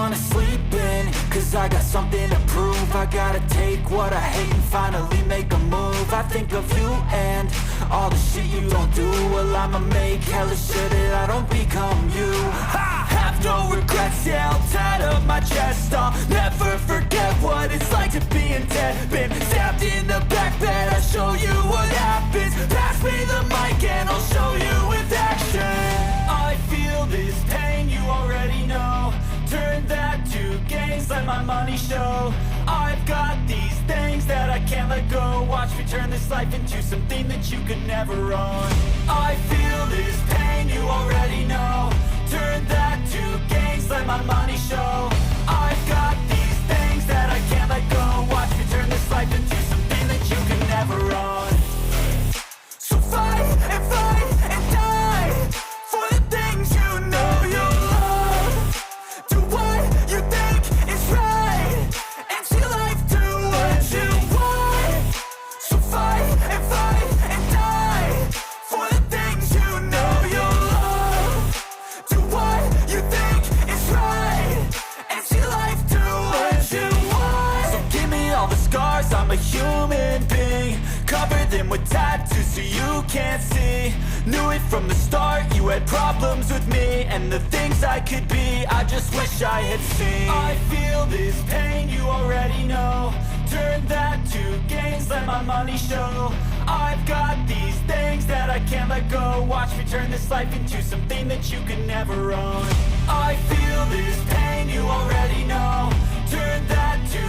wanna sleep in, cause I got something to prove. I gotta take what I hate and finally make a move. I think of you and all the shit you don't do. Well, I'ma make hella sure that I don't become you. I have no regrets, yeah, I'll tie up my chest. I'll never forget what it's like to be in debt. Been stabbed in the back bed, I'll show you what happens. Pass me the mic and I'll show you with action. I feel this pain, you already know. Turn that to gains, let my money show. I've got these things that I can't let go. Watch me turn this life into something that you could never own. I feel this pain, you already know. Turn that to gains, let my money show. I've got these things that I can't let go. Watch me turn this life into something that you could never own. So fight and die for the things you know you love. Do what you think is right and see life do what you want. So fight and die for the things you know you love. Do what you think is right and see life do what you want. So give me all the scars, I'm a human being. Cover them with tattoos so you can't see. Knew it from the start, you had problems with me and the things I could be, I just wish I had seen. I feel this pain, you already know. Turn that to gains, let my money show. I've got these things that I can't let go. Watch me turn this life into something that you could never own. I feel this pain, you already know. Turn that to